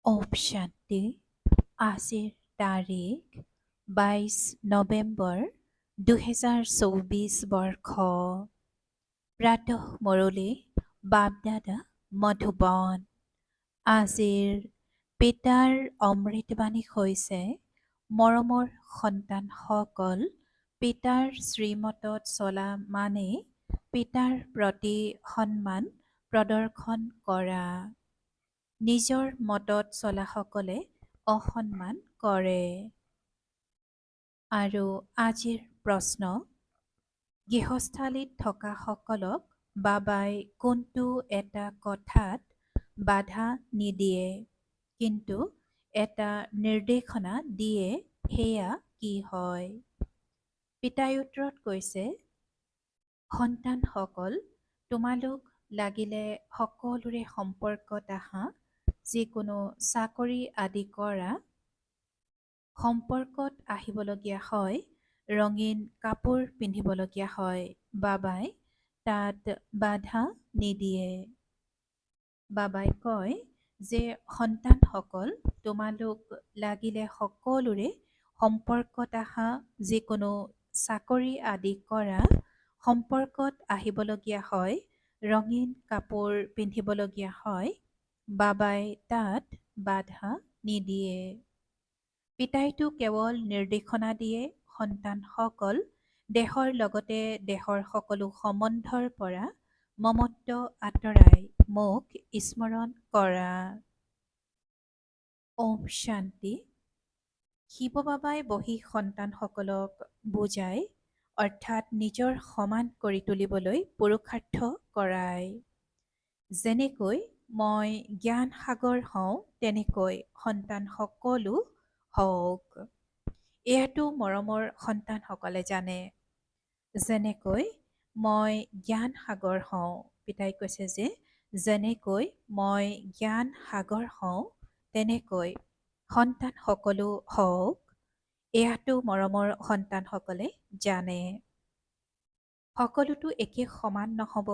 ওম শান্তি। আজিৰ তাৰিখ 22 নৱেম্বৰ 2024 বৰ্ষ। প্ৰাতঃ মুৰলী বাপদাদা মধুবন। আজিৰ পিতাৰ অমৃতবাণী হৈছে, মৰমৰ সন্তানসকল, পিতাৰ শ্ৰীমতত চলা মানে পিতাৰ প্ৰতি সন্মান প্ৰদৰ্শন কৰা। নিজৰ মতত চলাসকলে অসন্মান কৰে। আৰু আজিৰ প্ৰশ্ন, গৃহস্থালীত থকা সকলক বাবাই কোনটো এটা কথাত বাধা নিদিয়ে, কিন্তু এটা নিৰ্দেশনা দিয়ে, সেয়া কি হয়? পিতাই উত্তৰত কৈছে, সন্তানসকল, তোমালোক লাগিলে সকলোৰে সম্পৰ্কত আহা, যিকোনো চাকৰি আদি কৰা, সম্পৰ্কত আহিবলগীয়া হয়, ৰঙীন কাপোৰ পিন্ধিবলগীয়া হয়, বাবাই তাত বাধা নিদিয়ে। বাবাই কয় যে সন্তানসকল, তোমালোক লাগিলে সকলোৰে সম্পৰ্কত আহা, যিকোনো চাকৰি আদি কৰা, সম্পৰ্কত আহিবলগীয়া হয়, ৰঙীন কাপোৰ পিন্ধিবলগীয়া হয়, বাবাই তাত বাধা নিদিয়ে। পিতাইটো কেৱল নিৰ্দেশনা দিয়ে, সন্তানসকল, দেহৰ লগতে দেহৰ সকলো সম্বন্ধৰ পৰা মমত্ব আঁতৰাই মোক স্মৰণ কৰা। ওম শান্তি। শিৱ বাবাই বহি সন্তানসকলক বুজাই, অৰ্থাৎ নিজৰ সমান কৰি তুলিবলৈ পুৰুষাৰ্থ কৰায়। যেনেকৈ মই জ্ঞান সাগৰ হওঁ, তেনেকৈ সন্তান সকলো হওক। এয়াতো মৰমৰ সন্তানসকলে জানে। যেনেকৈ মই জ্ঞান সাগৰ হওঁ, পিতাই কৈছে যে যেনেকৈ মই জ্ঞান সাগৰ হওঁ, তেনেকৈ সন্তান সকলো হওক। এয়াতো মৰমৰ সন্তানসকলে জানে। সকলোতো একে সমান নহ'ব।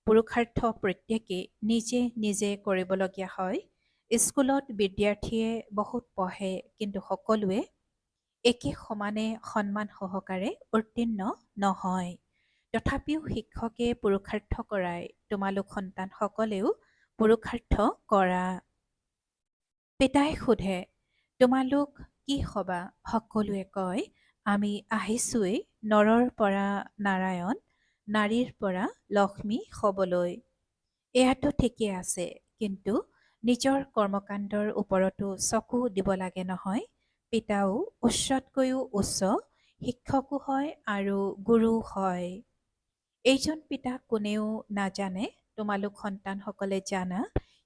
পুৰুষাৰ্থ প্ৰত্যেকেই নিজে নিজে কৰিবলগীয়া হয়। স্কুলত বিদ্যাৰ্থীয়ে বহুত পঢ়ে, কিন্তু সকলোৱে একে সমানে সন্মান সহকাৰে উত্তীৰ্ণ নহয়। তথাপিও শিক্ষকে পুৰুষাৰ্থ কৰাই, তোমালোক সন্তানসকলেও পুৰুষাৰ্থ কৰা। পিতাই সোধে, তোমালোক কি হবা? সকলোৱে কয়, আমি আহিছোৱেই নৰৰ পৰা নাৰায়ণ, নাৰীৰ পৰা লক্ষ্মী হ'বলৈ। এয়াতো ঠিকেই আছে, কিন্তু নিজৰ কৰ্মকাণ্ডৰ ওপৰতো চকু দিব লাগে নহয়। পিতাও উচ্চতকৈও উচ্চ, শিক্ষকো হয় আৰু গুৰুও হয়। এইজন পিতা কোনেও নাজানে, তোমালোক সন্তানসকলে জানা,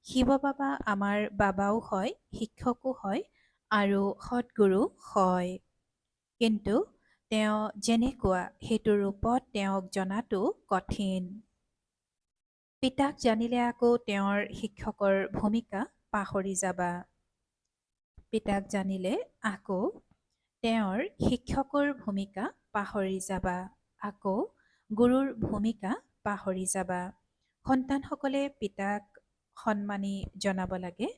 শিৱ বাবা আমাৰ বাবাও হয়, শিক্ষকো হয় আৰু সৎগুৰু হয়। কিন্তু তেওঁ যেনেকুৱা সেইটো ৰূপত তেওঁক জনাটো কঠিন। পিতাক জানিলে আকৌ তেওঁৰ শিক্ষকৰ ভূমিকা পাহৰি যাবা। পিতাক জানিলে আকৌ তেওঁৰ শিক্ষকৰ ভূমিকা পাহৰি যাবা, আকৌ গুৰুৰ ভূমিকা পাহৰি যাবা। সন্তানসকলে পিতাক সন্মানী জনাব লাগে।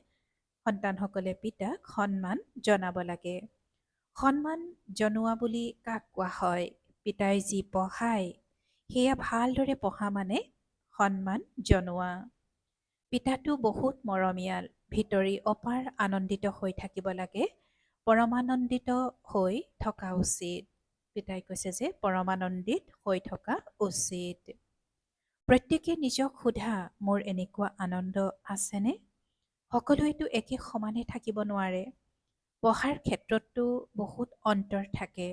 সন্তানসকলে পিতাক সন্মান জনাব লাগে। সন্মান জনোৱা বুলি কাক কোৱা হয়? পিতাই যি পঢ়ায়, সেয়া ভালদৰে পঢ়া মানে সন্মান জনোৱা। পিতাটো বহুত মৰমীয়াল, ভিতৰি অপাৰ আনন্দিত হৈ থাকিব লাগে, পৰমানন্দিত হৈ থকা উচিত। পিতাই কৈছে যে পৰমানন্দিত হৈ থকা উচিত। প্ৰত্যেকে নিজক সোধা, মোৰ এনেকুৱা আনন্দ আছেনে? সকলোৱেতো একে সমানে থাকিব নোৱাৰে। পঢ়াৰ ক্ষেত্ৰতো বহুত অন্তৰ থাকে।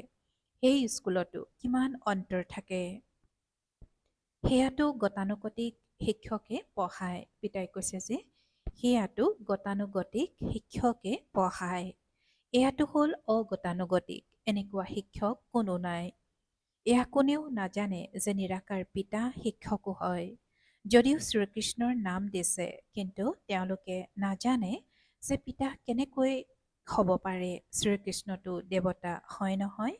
সেই স্কুলতো কিমান অন্তৰ থাকে। সেয়াতো গতানুগতিক শিক্ষকে পঢ়ায়। পিতাই কৈছে যে সেয়াতো গতানুগতিক শিক্ষকে পঢ়ায়। এয়াটো হ'ল অগতানুগতিক, এনেকুৱা শিক্ষক কোনো নাই। এয়া কোনেও নাজানে যে নিৰাকাৰ পিতা শিক্ষকো হয়। যদিও শ্ৰীকৃষ্ণৰ নাম দিছে, কিন্তু তেওঁলোকে নাজানে যে পিতা কেনেকৈ হ'ব পাৰে। শ্ৰীকৃষ্ণটো দেৱতা হয় নহয়।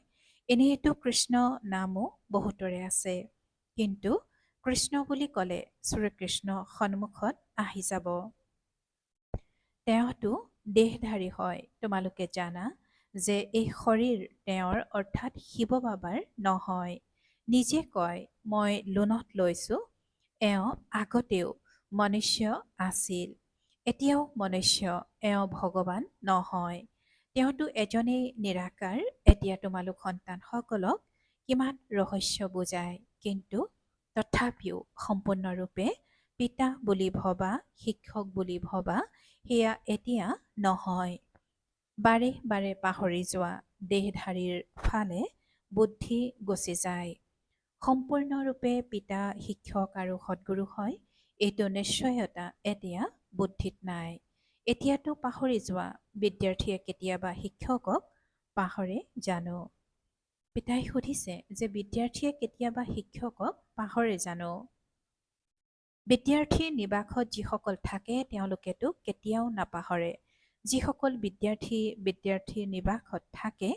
এনেইতো কৃষ্ণ নামো বহুতৰে আছে, কিন্তু কৃষ্ণ বুলি ক'লে শ্ৰীকৃষ্ণ সন্মুখত আহি যাব। তেওঁতো দেহধাৰী হয়। তোমালোকে জানা যে এই শৰীৰ তেওঁৰ অৰ্থাৎ শিৱ বাবাৰ নহয়। নিজে কয় মই লোণত লৈছোঁ। এওঁ আগতেও মনুষ্য আছিল, এতিয়াও মনুষ্য, এওঁ ভগৱান নহয়। তেওঁতো এজনেই নিৰাকাৰ। এতিয়া তোমালোক সন্তানসকলক কিমান ৰহস্য বুজায়, কিন্তু তথাপিও সম্পূৰ্ণৰূপে পিতা বুলি ভবা, শিক্ষক বুলি ভবা, সেয়া এতিয়া নহয়। বাৰে বাৰে পাহৰি যোৱা, দেহধাৰীৰ ফালে বুদ্ধি গুচি যায়। সম্পূৰ্ণৰূপে পিতা, শিক্ষক আৰু সদ্গুৰু হয়, এইটো নিশ্চয়তা এতিয়া বুদ্ধিত নাই। এতিয়াতো পাহৰি যোৱা, বিদ্যাৰ্থীয়ে কেতিয়াবা শিক্ষকক পাহৰে জানো? পিতাই সুধিছে যে বিদ্যাৰ্থীয়ে কেতিয়াবা শিক্ষকক পাহৰে জানো? বিদ্যাৰ্থীৰ নিবাসত যিসকল থাকে তেওঁলোকেতো কেতিয়াও নাপাহৰে। যিসকল বিদ্যাৰ্থীৰ নিবাসত থাকে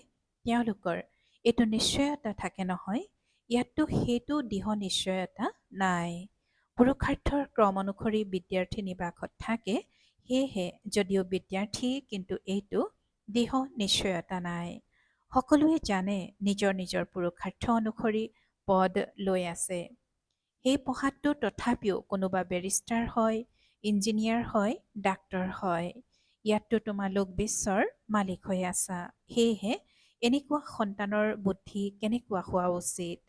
তেওঁলোকৰ এইটো নিশ্চয়তা থাকে নহয়। ইয়াততো সেইটো দৃঢ় নিশ্চয়তা নাই। পুৰুষাৰ্থৰ ক্ৰম অনুসৰি বিদ্যাৰ্থী নিবাসত থাকে, সেয়েহে যদিও বিদ্যাৰ্থী, কিন্তু এইটো দৃঢ় নিশ্চয়তা নাই। সকলোৱে জানে নিজৰ নিজৰ পুৰুষাৰ্থ অনুসৰি পদ লৈ আছে। সেই পঢ়াতটো তথাপিও কোনোবা বেৰিষ্টাৰ হয়, ইঞ্জিনিয়াৰ হয়, ডাক্তৰ হয়। ইয়াততো তোমালোক বিশ্বৰ মালিক হৈ আছা। সেয়েহে এনেকুৱা সন্তানৰ বুদ্ধি কেনেকুৱা হোৱা উচিত,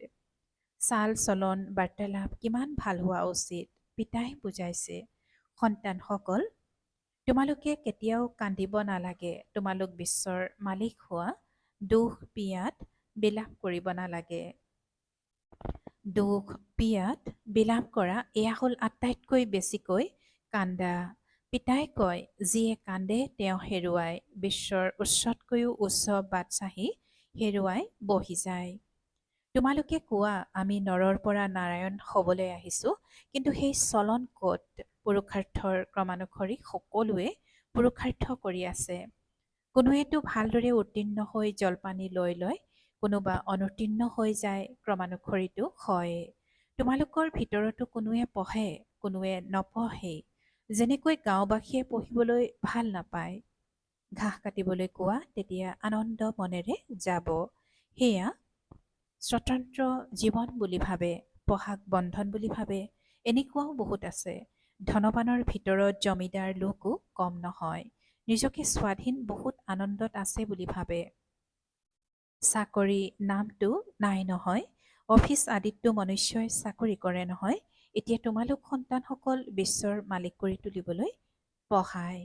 চাল চলন বাৰ্তালাপ কিমান ভাল হোৱা উচিত। পিতাই বুজাইছে, সন্তানসকল তোমালোকে কেতিয়াও কান্দিব নালাগে। তোমালোক বিশ্বৰ মালিক হোৱা, দুখ পিয়াত বিলাপ কৰিব নালাগে। দুখ পিয়াত বিলাপ কৰা এয়া হ'ল আটাইতকৈ বেছিকৈ কান্দা। পিতাই কয় যিয়ে কান্দে তেওঁ হেৰুৱাই, বিশ্বৰ উচ্চতকৈও উচ্চ বাদশ্বাহী হেৰুৱাই বহি যায়। তোমালোকে কোৱা আমি নৰৰ পৰা নাৰায়ণ হ'বলৈ আহিছোঁ, কিন্তু সেই চলন ক'ত? পুৰুষাৰ্থৰ ক্ৰমানুসৰি সকলোৱে পুৰুষাৰ্থ কৰি আছে। কোনোৱেতো ভালদৰে উত্তীৰ্ণ হৈ জলপানী লৈ লয়, কোনোবা অনুত্তীৰ্ণ হৈ যায়, ক্ৰমানুসৰিতো হয়। তোমালোকৰ ভিতৰতো কোনোৱে পঢ়ে, কোনোৱে নপঢ়ে। যেনেকৈ গাঁওবাসীয়ে পঢ়িবলৈ ভাল নাপায়, ঘাঁহ কাটিবলৈ কোৱা তেতিয়া আনন্দ মনেৰে যাব। সেয়া স্বতন্ত্ৰ জীৱন বুলি ভাবে, পঢ়াক বন্ধন বুলি ভাবে। এনেকুৱাও বহুত আছে। ধনৱানৰ ভিতৰত জমিদাৰ লোকো কম নহয়, নিজকে স্বাধীন বহুত আনন্দত আছে বুলি ভাবে। চাকৰি নামটো নাই নহয়, অফিচ আদিততো মনুষ্যই চাকৰি কৰে নহয়। এতিয়া তোমালোক সন্তানসকল বিশ্বৰ মালিক কৰি তুলিবলৈ পঢ়ায়।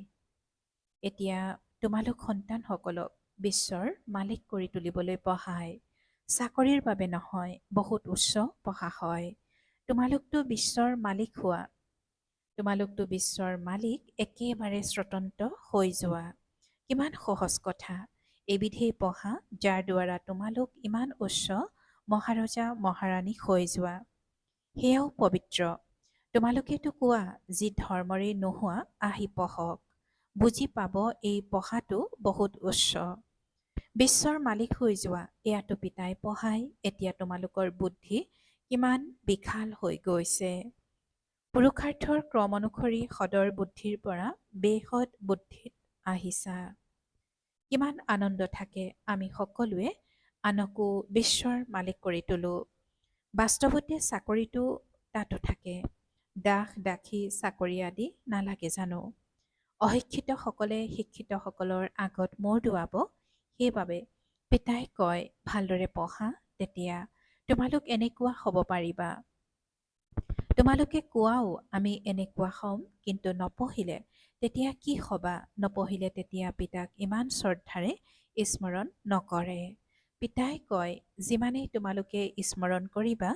এতিয়া তোমালোক সন্তানসকলক বিশ্বৰ মালিক কৰি তুলিবলৈ পঢ়ায়, চাকৰিৰ বাবে নহয়। বহুত উচ্চ পঢ়া হয়। তোমালোকতো বিশ্বৰ মালিক হোৱা, তোমালোকতো বিশ্বৰ মালিক, একেবাৰে স্বতন্ত্ৰ হৈ যোৱা। কিমান সহজ কথা। এইবিধেই পঢ়া যাৰ দ্বাৰা তোমালোক ইমান উচ্চ মহাৰজা মহাৰাণী হৈ যোৱা। সেয়াও পবিত্ৰ। তোমালোকেতো কোৱা যি ধৰ্মৰেই নোহোৱা আহি পঢ়ক, বুজি পাব এই পঢ়াটো বহুত উচ্চ। বিশ্বৰ মালিক হৈ যোৱা, এয়াতো পিতাই পঢ়ায়। এতিয়া তোমালোকৰ বুদ্ধি কিমান বিশাল হৈ গৈছে। পুৰুষাৰ্থৰ ক্ৰম অনুসৰি সদৰ বুদ্ধিৰ পৰা বেসদ বুদ্ধিত আহিছা। কিমান আনন্দ থাকে আমি সকলোৱে আনকো বিশ্বৰ মালিক কৰি তোলো। বাস্তৱতে চাকৰিটো তাতো থাকে। দাস দাসী চাকৰি আদি নালাগে জানো? অশিক্ষিতসকলে শিক্ষিতসকলৰ আগত মূৰ দোৱাব। সেইবাবে পিতাই কয় ভালদৰে পঢ়া, তেতিয়া তোমালোক এনেকুৱা হ'ব পাৰিবা। তোমালোকে কোৱাও আমি এনেকুৱা হ'ম, কিন্তু নপঢ়িলে তেতিয়া কি হবা? নপঢ়িলে তেতিয়া পিতাক ইমান শ্ৰদ্ধাৰে স্মৰণ নকৰে। পিতাই কয় যিমানেই তোমালোকে স্মৰণ কৰিবা,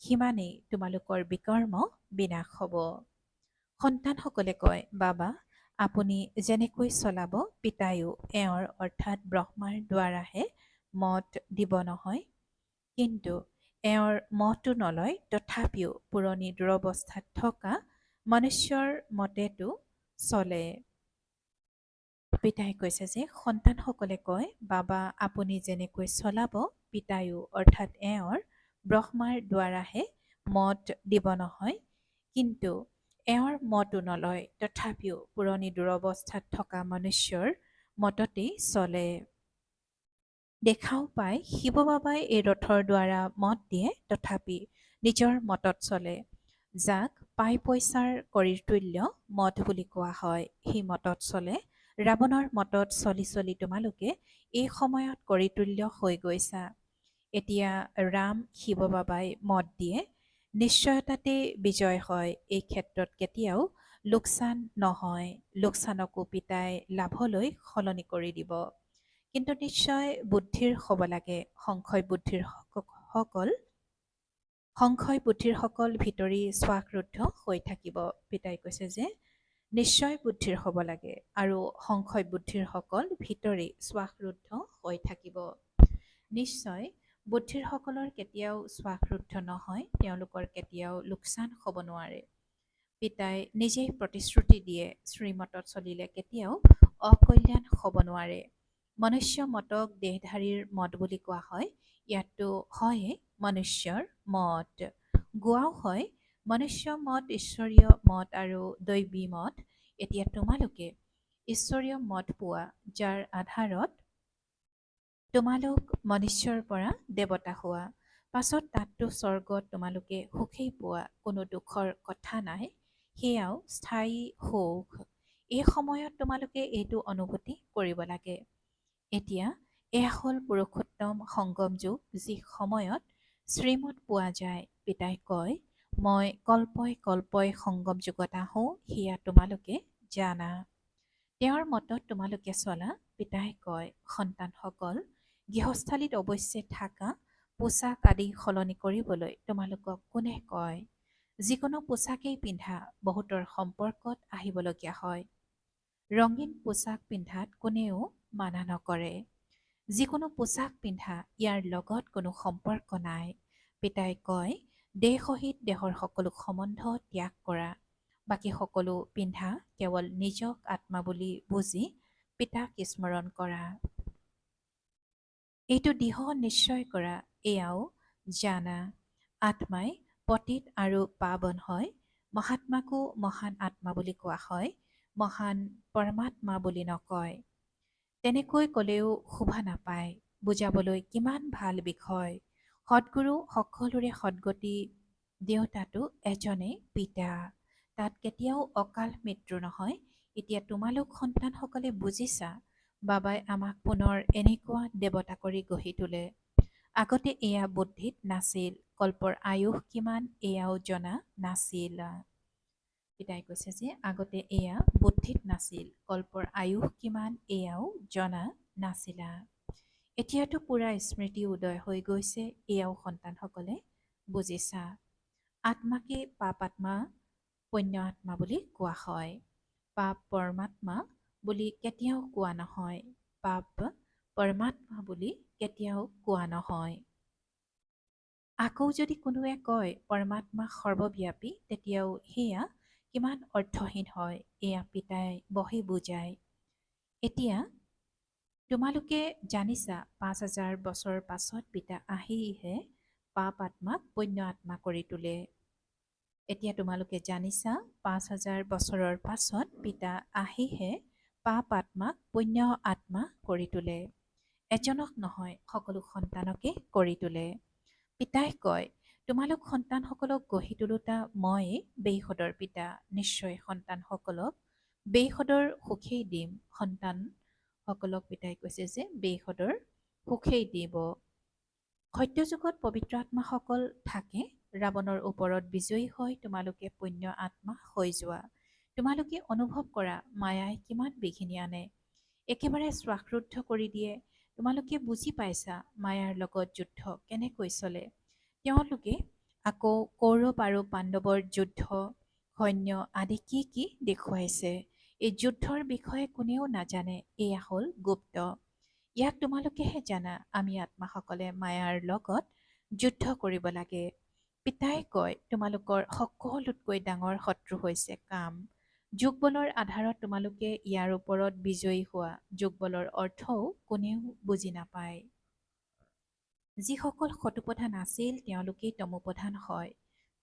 সিমানেই তোমালোকৰ বিকৰ্ম বিনাশ হ'ব। সন্তানসকলে কয় বাবা আপুনি যেনেকৈ চলাব, পিতায়ো এওঁৰ অৰ্থাৎ ব্ৰহ্মাৰ দ্বাৰাহে মত দিব নহয়। কিন্তু এওঁৰ মতো নলয়, তথাপিও পুৰণি দুৰৱস্থাত থকা মনুষ্যৰ মতেতো চলে। পিতাই কৈছে যে সন্তানসকলে কয় বাবা আপুনি যেনেকৈ চলাব, পিতায়ো অৰ্থাৎ এওঁৰ ব্ৰহ্মাৰ দ্বাৰাহে মত দিব নহয়। কিন্তু এওঁৰ মতো নলয়, তথাপিও পুৰণি দুৰৱস্থাত থকা মনুষ্যৰ মততেই চলে। দেখাও পায় শিৱ বাবাই এই ৰথৰ দ্বাৰা মত দিয়ে, তথাপি নিজৰ মতত চলে। যাক পাই পইচাৰ কৰিৰ তুল্য মত বুলি কোৱা হয়, সেই মতত চলে। ৰাৱণৰ মতত চলি চলি তোমালোকে এই সময়ত কৰিতুল্য হৈ গৈছা। এতিয়া ৰাম শিৱ বাবাই মত দিয়ে, নিশ্চয়তাতে বিজয় হয়। এই ক্ষেত্ৰত কেতিয়াও লোকচান নহয়। লোকচানকো পিতাই লাভলৈ সলনি কৰি দিব। কিন্তু নিশ্চয় বুদ্ধিৰ হ'ব লাগে। সংশয় বুদ্ধিৰ সকল ভিতৰি স্বাকৰুদ্ধ হৈ থাকিব। পিতাই কৈছে যে নিশ্চয় বুদ্ধিৰ হ'ব লাগে আৰু সংশয় বুদ্ধিৰ সকল ভিতৰি স্বাকৰুদ্ধ হৈ থাকিব। নিশ্চয় বুদ্ধিৰ সকলৰ কেতিয়াও স্বাকৰুদ্ধ নহয়, তেওঁলোকৰ কেতিয়াও লোকচান হ'ব নোৱাৰে। পিতাই নিজেই প্ৰতিশ্ৰুতি দিয়ে, শ্ৰীমতত চলিলে কেতিয়াও অকল্যাণ হ'ব নোৱাৰে। মনুষ্য মতক দেহধাৰীৰ মত বুলি কোৱা হয়। ইয়াততো হয়ে মনুষ্যৰ মত। গোৱাও হয় মনুষ্য মত, ঈশ্বৰীয় মত আৰু দৈবী মত। এতিয়া তোমালোকে ঈশ্বৰীয় মত পোৱা, যাৰ আধাৰত তোমালোক মনুষ্যৰ পৰা দেৱতা হোৱা। পাছত তাততো স্বৰ্গত তোমালোকে সুখেই পোৱা, কোনো দুখৰ কথা নাই। সেয়াও স্থায়ী সুখ। এই সময়ত তোমালোকে এইটো অনুভূতি কৰিব লাগে। এতিয়া এয়া হ'ল পুৰুষোত্তম সংগম যুগ, যি সময়ত শ্ৰীমত পোৱা যায়। পিতাই কয়, মই কল্পই কল্পই সংগম যুগত আহোঁ, সেয়া তোমালোকে জানা। তেওঁৰ মতত তোমালোকে চলা। পিতাই কয়, সন্তানসকল, গৃহস্থালীত অৱশ্যে থাকা পোচাক আদি সলনি কৰিবলৈ তোমালোকক কোনে কয়? যিকোনো পোচাকেই পিন্ধা, বহুতৰ সম্পৰ্কত আহিবলগীয়া হয়। ৰঙীন পোচাক পিন্ধাত কোনেও মানা নকৰে। যিকোনো পোচাক পিন্ধা, ইয়াৰ লগত কোনো সম্পৰ্ক নাই। পিতাই কয়, দেহ সহিত দেহৰ সকলো সম্বন্ধ ত্যাগ কৰা। বাকী সকলো পিন্ধা, কেৱল নিজক আত্মা বুলি বুজি পিতাক স্মৰণ কৰা। এইটো দৃঢ় নিশ্চয় কৰা, এয়াও জানা। আত্মাই পতিত আৰু পাৱন হয়। মহাত্মাকো মহান আত্মা বুলি কোৱা হয়, মহান পৰমাত্মা বুলি নকয়। তেনেকৈ ক'লেও শোভা নাপায়। বুজাবলৈ কিমান ভাল বিষয়। সদ্গুৰু সকলোৰে সদ্গতি দেউতাটো এজনেই পিতা। তাত কেতিয়াও অকাল মৃত্যু নহয়। এতিয়া তোমালোক সন্তানসকলে বুজিছা, বাবাই আমাক পুনৰ এনেকুৱা দেৱতা কৰি গঢ়ি তোলে। আগতে এয়া বুদ্ধিত নাছিল, কল্পৰ আয়ুস কিমান এয়াও জনা নাছিল। পিতাই কৈছে যে আগতে এয়া বুদ্ধিত নাছিল, কল্পৰ আয়ুস কিমান এয়াও জনা নাছিলা। এতিয়াতো পুৰা স্মৃতি উদয় হৈ গৈছে, এয়াও সন্তানসকলে বুজিছা। আত্মাকে পাপ আত্মা, পুণ্য আত্মা বুলি কোৱা হয়। পাপ পৰমাত্মা বুলি কেতিয়াও কোৱা নহয়। পাপ পৰমাত্মা বুলি কেতিয়াও কোৱা নহয়। আকৌ যদি কোনোৱে কয় পৰমাত্মা সৰ্বব্যাপী, তেতিয়াও সেয়া কিমান অৰ্থহীন হয়, এয়া পিতাই বহি বুজায়। এতিয়া তোমালোকে জানিছা ৫,০০০ বছৰ পাছত পিতা আহিহে পাপ আত্মাক পুণ্য আত্মা কৰি তোলে। এতিয়া তোমালোকে জানিছা ৫,০০০ বছৰৰ পাছত পিতা আহিহে পাপ আত্মাক পুণ্য আত্মা কৰি তোলে। এজনক নহয়, সকলো সন্তানকে কৰি তোলে। পিতাই কয়, তোমালোক সন্তানসকলক গঢ়ি তোলোতা মইয়ে বেইসদৰ পিতা। নিশ্চয় সন্তানসকলক বেইসদৰ সুখেই দিম। সন্তানসকলক পিতাই কৈছে যে বেইসদৰ সুখেই দিব। সত্যযুগত পবিত্ৰ আত্মাসকল থাকে। ৰাৱণৰ ওপৰত বিজয়ী হৈ তোমালোকে পুণ্য আত্মা হৈ যোৱা। তোমালোকে অনুভৱ কৰা মায়াই কিমান বিঘিনি আনে, একেবাৰে শ্বাসৰুদ্ধ কৰি দিয়ে। তোমালোকে বুজি পাইছা মায়াৰ লগত যুদ্ধ কেনেকৈ চলে। তেওঁলোকে আকৌ কৌৰৱ আৰু পাণ্ডৱৰ যুদ্ধ, সৈন্য আদি কি কি দেখুৱাইছে। এই যুদ্ধৰ বিষয়ে কোনেও নাজানে, এয়া হ'ল গুপ্ত। ইয়াক তোমালোকেহে জানা। আমি আত্মাসকলে মায়াৰ লগত যুদ্ধ কৰিব লাগে। পিতাই কয়, তোমালোকৰ সকলোতকৈ ডাঙৰ শত্ৰু হৈছে কাম। যোগবলৰ আধাৰত তোমালোকে ইয়াৰ ওপৰত বিজয়ী হোৱা। যোগবলৰ অৰ্থও কোনেও বুজি নাপায়। যিসকল শতুপ্ৰধান আছিল, তেওঁলোকেই তমোপ্ৰধান হয়।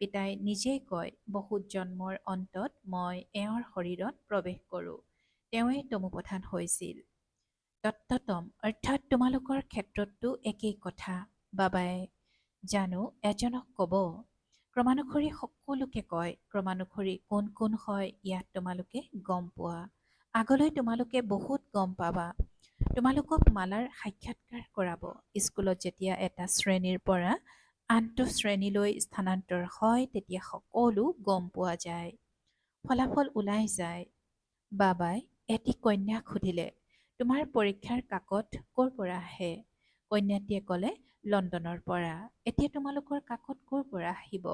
পিতাই নিজেই কয়, বহুত জন্মৰ অন্তত মই এওঁৰ শৰীৰত প্ৰৱেশ কৰোঁ। তেওঁৱেই তমোপধান হৈছিল। তত্ত্বতম অৰ্থাৎ তোমালোকৰ ক্ষেত্ৰতো একেই কথা। বাবাই জানো এজনক ক'ব, ক্ৰমানুসৰি সকলোকে কয়, ক্ৰমানুসৰি কোন কোন হয় ইয়াত তোমালোকে গম পোৱা। আগলৈ তোমালোকে বহুত গম পাবা। তোমালোকক মালাৰ সাক্ষাৎকাৰ কৰাব। স্কুলত যেতিয়া এটা শ্ৰেণীৰ পৰা আনটো শ্ৰেণীলৈ স্থানান্তৰ হয় তেতিয়া সকলো গম পোৱা যায়, ফলাফল ওলাই যায়। বাবাই এটি কন্যাক সুধিলে, তোমাৰ পৰীক্ষাৰ কাকত ক'ৰ পৰা আহে? কন্যাটিয়ে ক'লে, লণ্ডনৰ পৰা। এতিয়া তোমালোকৰ কাকত ক'ৰ পৰা আহিব?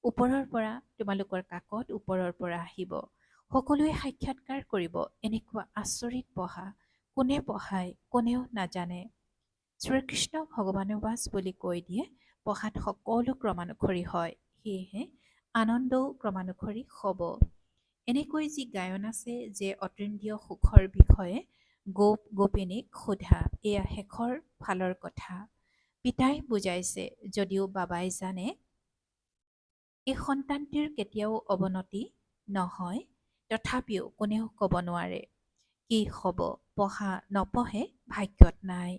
ওপৰৰ পৰা। তোমালোকৰ কাকত ওপৰৰ পৰা আহিব। সকলোৱে সাক্ষাৎকাৰ কৰিব। এনেকুৱা আচৰিত পঢ়া। কোনে পঢ়ায় কোনেও নাজানে। শ্ৰীকৃষ্ণ ভগৱানুবাস বুলি কৈ দিয়ে, পঢ়াত সকলো ক্ৰমানুসৰি হয়, সেয়েহে আনন্দও ক্ৰমানুসৰি হ'ব। এনেকৈ যি গায়ন আছে যে অতীন্দ্ৰিয় সুখৰ বিষয়ে গোপ গোপিনীক সোধা, এয়া শেষৰ ফালৰ কথা। পিতাই বুজাইছে, যদিও বাবাই জানে এই সন্তানটিৰ কেতিয়াও অৱনতি নহয়, তথাপিও কোনেও ক'ব নোৱাৰে কি হ'ব। পঢ়া নপঢ়ে ভাগ্যত নাই।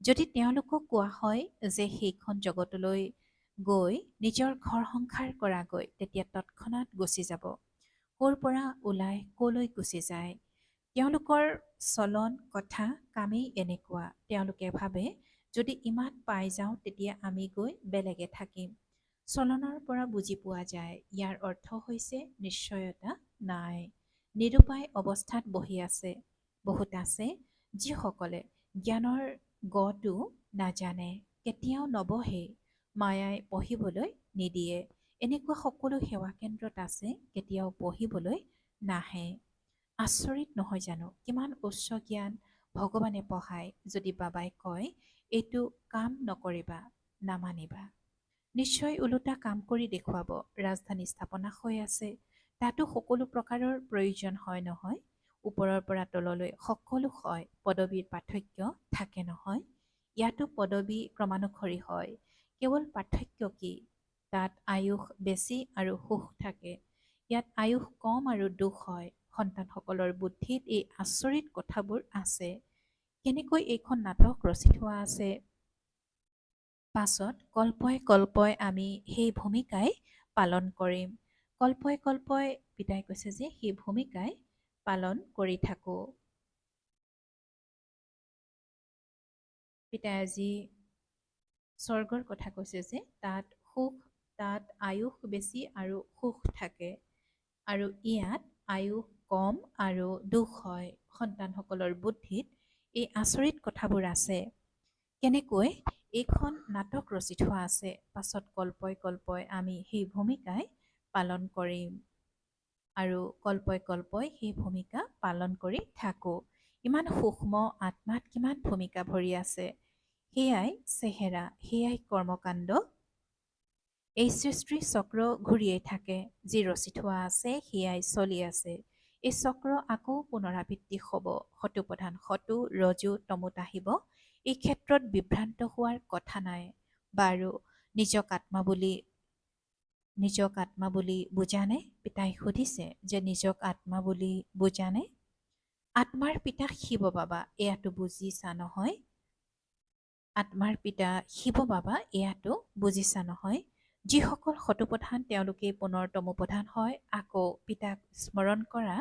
যদি তেওঁলোকক কোৱা হয় যে সেইখন জগতলৈ গৈ নিজৰ ঘৰ সংসাৰ কৰাগৈ, তেতিয়া তৎক্ষণাৎ গুচি যাব। ক'ৰ পৰা ওলাই ক'লৈ গুচি যায়। তেওঁলোকৰ চলন কথা কামেই এনেকুৱা। তেওঁলোকে ভাবে যদি ইমান পাই যাওঁ তেতিয়া আমি গৈ বেলেগে থাকিম। চলনৰ পৰা বুজি পোৱা যায় ইয়াৰ অৰ্থ হৈছে নিশ্চয়তা নাই, নিৰুপায় অৱস্থাত বহি আছে। বহুত আছে যিসকলে জ্ঞানৰ গটো নাজানে, কেতিয়াও নবহে, মায়াই পঢ়িবলৈ নিদিয়ে। এনেকুৱা সকলো সেৱা কেন্দ্ৰত আছে, কেতিয়াও পঢ়িবলৈ নাহে। আচৰিত নহয় জানো, কিমান উচ্চ জ্ঞান ভগৱানে পঢ়ায়। যদি বাবাই কয় এইটো কাম নকৰিবা, নামানিবা, নিশ্চয় ওলোটা কাম কৰি দেখুৱাব। ৰাজধানী স্থাপনা হৈ আছে, তাতো সকলো প্ৰকাৰৰ প্ৰয়োজন হয় নহয়। ওপৰৰ পৰা তললৈ সকলো হয়, পদবীৰ পাৰ্থক্য থাকে নহয়। ইয়াতো পদবী ক্ৰমানুসৰি হয়, কেৱল পাৰ্থক্য কি? তাত আয়ুস বেছি আৰু সুখ থাকে, ইয়াত আয়ুস কম আৰু দুখ হয়। সন্তানসকলৰ বুদ্ধিত এই আচৰিত কথাবোৰ আছে। কেনেকৈ এইখন নাটক ৰচি থোৱা আছে, পাছত কল্পই কল্পই আমি সেই ভূমিকাই পালন কৰিম। কল্পই কল্পই পিতাই কৈছে যে সেই ভূমিকাই পালন কৰি থাকোঁ। পিতাই আজি স্বৰ্গৰ কথা কৈছে যে তাত সুখ, তাত আয়ুস বেছি আৰু সুখ থাকে, আৰু ইয়াত আয়ুস কম আৰু দুখ হয়। সন্তানসকলৰ বুদ্ধিত এই আচৰিত কথাবোৰ আছে। কেনেকৈ এইখন নাটক ৰচি থোৱা আছে, পাছত কল্পই কল্পই আমি সেই ভূমিকাই পালন কৰিম আৰু কল্পই কল্পই সেই ভূমিকা পালন কৰি থাকোঁ। ইমান সূক্ষ্ম আত্মাত কিমান ভূমিকা ভৰি আছে, সেয়াই চেহেৰা, সেয়াই কৰ্মকাণ্ড। এই সৃষ্টি চক্ৰ ঘূৰিয়েই থাকে, যি ৰচি থোৱা আছে সেয়াই চলি আছে। এই চক্ৰ আকৌ পুনৰাবৃত্তি হ'ব। শতোপ্ৰধান শতো ৰজু তমোত আহিব। এই ক্ষেত্ৰত বিভ্ৰান্ত হোৱাৰ কথা নাই। বাৰু নিজক আত্মা বুলি বুজানে? পিতাই সুধিছে যে নিজক আত্মা বুলি বুজানে? আত্মাৰ পিতা শিৱ বাবা, এয়াতো বুজিছা নহয়? আত্মাৰ পিতা শিৱ বাবা, এয়াতো বুজিছা নহয়? যিসকল শতোপ্ৰধান তেওঁলোকে পুনৰ তমোপ্ৰধান হয়, আকৌ পিতাক স্মৰণ কৰা,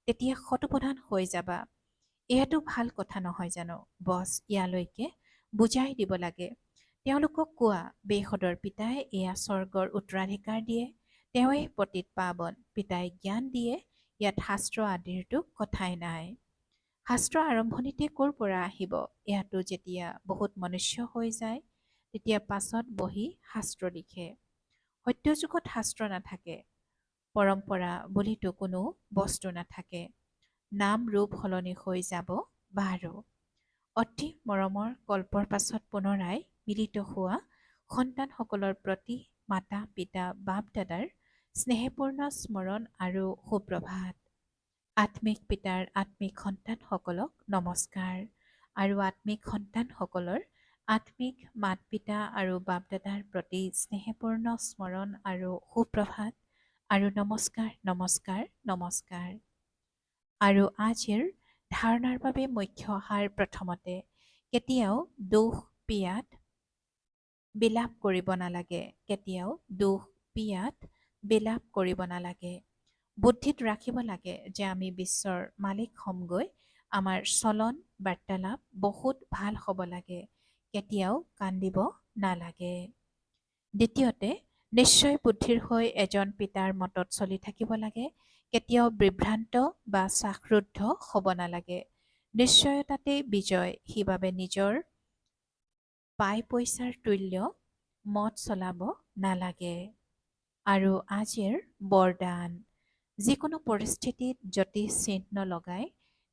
তেতিয়া শতোপ্ৰধান হৈ যাবা। এয়াতো ভাল কথা নহয় জানো? বছ ইয়ালৈকে বুজাই দিব লাগে। তেওঁলোকক কোৱা, বেসদৰ পিতাই এয়া স্বৰ্গৰ উত্তৰাধিকাৰ দিয়ে, তেওঁৱেই পতিত পাৱন, পিতাই জ্ঞান দিয়ে, ইয়াত শাস্ত্ৰ আদিৰতো কথাই নাই। শাস্ত্ৰ আৰম্ভণিতে ক'ৰ পৰা আহিব? এয়াতো যেতিয়া বহুত মনুষ্য হৈ যায়, তেতিয়া পাছত বহি শাস্ত্ৰ লিখে। সত্য যুগত শাস্ত্ৰ নাথাকে, পৰম্পৰা বুলিতো কোনো বস্তু নাথাকে। নাম ৰূপ সলনি হৈ যাব। বাৰু অতি মৰমৰ কল্পৰ পাছত পুনৰাই মিলিত হোৱা সন্তানসকলৰ প্ৰতি মাতা পিতা বাপ দাদাৰ স্নেহপূৰ্ণ স্মৰণ আৰু সুপ্ৰভাত। আত্মিক পিতাৰ আত্মিক সন্তানসকলক নমস্কাৰ, আৰু আত্মিক সন্তানসকলৰ আত্মিক মাত পিতা আৰু বাপ দাদাৰ প্ৰতি স্নেহপূৰ্ণ স্মৰণ আৰু সুপ্ৰভাত আৰু নমস্কাৰ নমস্কাৰ নমস্কাৰ। আৰু আজিৰ ধাৰণাৰ বাবে মুখ্য সাৰ প্ৰথমতে কেতিয়াও দুখ পিয়াত বিলাপ কৰিব নালাগে। কেতিয়াও দুখ পিয়াত বিলাপ কৰিব নালাগে। বুদ্ধিত ৰাখিব লাগে যে আমি বিশ্বৰ মালিক হ'মগৈ। আমাৰ চলন বাৰ্তালাপ বহুত ভাল হ'ব লাগে। কেতিয়াও কান্দিব নালাগে। দ্বিতীয়তে, নিশ্চয় বুদ্ধিৰ হৈ এজন পিতাৰ মতত চলি থাকিব লাগে। কেতিয়াও বিভ্ৰান্ত বা শ্বাসৰুদ্ধ হ'ব নালাগে। নিশ্চয়তাতেই বিজয়, সিবাবে নিজৰ পাই পইচাৰ তুল্য মত চলাব নালাগে। আৰু আজিৰ বৰদান, যিকোনো পৰিস্থিতিত জ্যোতিষ চিহ্ন লগাই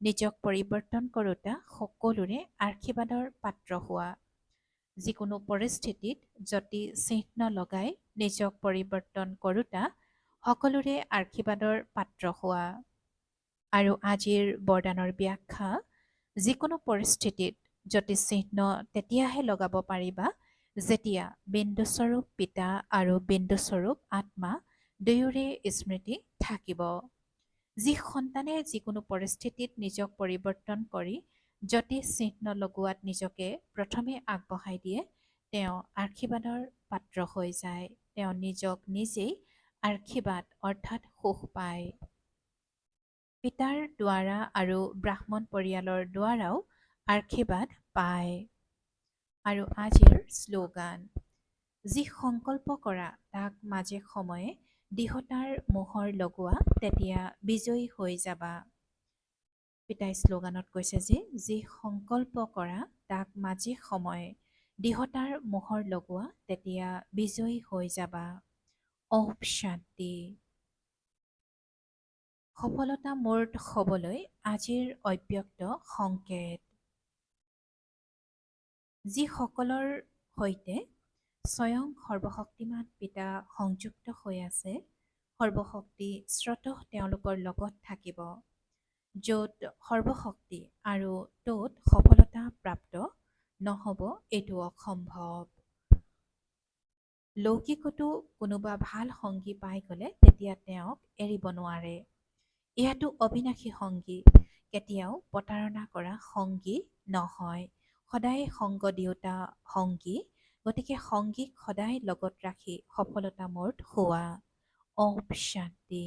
নিজক পৰিৱৰ্তন কৰোঁতা সকলোৰে আশীৰ্বাদৰ পাত্ৰ হোৱা। যিকোনো পৰিস্থিতিত জ্যোতি চিহ্ন লগাই নিজক পৰিৱৰ্তন কৰোঁতা সকলোৰে আশীৰ্বাদৰ পাত্ৰ হোৱা। আৰু আজিৰ বৰদানৰ ব্যাখ্যা, যিকোনো পৰিস্থিতিত জ্যোতিষ চিহ্ন তেতিয়াহে লগাব পাৰিবা যেতিয়া বিন্দুস্বৰূপ পিতা আৰু বিন্দুস্বৰূপ আত্মা দুয়োৰে স্মৃতি থাকিব। যি সন্তানে যিকোনো পৰিস্থিতিত নিজক পৰিৱৰ্তন কৰি জ্যোতিষ চিহ্ন লগোৱাত নিজকে প্ৰথমে আগবঢ়াই দিয়ে, তেওঁ আশীৰ্বাদৰ পাত্ৰ হৈ যায়। তেওঁ নিজক নিজেই আশীৰ্বাদ অৰ্থাৎ সুখ পায়। পিতাৰ দ্বাৰা আৰু ব্ৰাহ্মণ পৰিয়ালৰ দ্বাৰাও আশীৰ্বাদ পায়। আৰু আজিৰ শ্লোগান, যি সংকল্প কৰা তাক মাজে সময়ে দৃঢ়তাৰ মোহৰ লগোৱা, তেতিয়া বিজয়ী হৈ যাবা। পিতাই শ্লোগানত কৈছে যে, যি সংকল্প কৰা তাক মাজে সময়ে দৃঢ়তাৰ মোহৰ লগোৱা, তেতিয়া বিজয়ী হৈ যাবা। ওম শান্তি। সফলতা মূৰ্ত হ'বলৈ আজিৰ অব্যক্ত সংকেত। যিসকলৰ সৈতে স্বয়ং সৰ্বশক্তিমান পিতা সংযুক্ত হৈ আছে, সৰ্বশক্তি স্ৰোতঃ তেওঁলোকৰ লগত থাকিব। য'ত সৰ্বশক্তি আৰু ত'ত সফলতা প্ৰাপ্ত নহ'ব, এইটো অসম্ভৱ। লৌকিকতো কোনোবা ভাল সংগী পাই গ'লে তেতিয়া তেওঁক এৰিব নোৱাৰে। এয়াতো অবিনাশী সংগী, কেতিয়াও প্ৰতাৰণা কৰা সংগী নহয়। সদায় সংগ দিওঁতা সংগী, গতিকে সংগীক সদায় লগত ৰাখি সফলতা মূৰ্ত হোৱা। ওম শান্তি।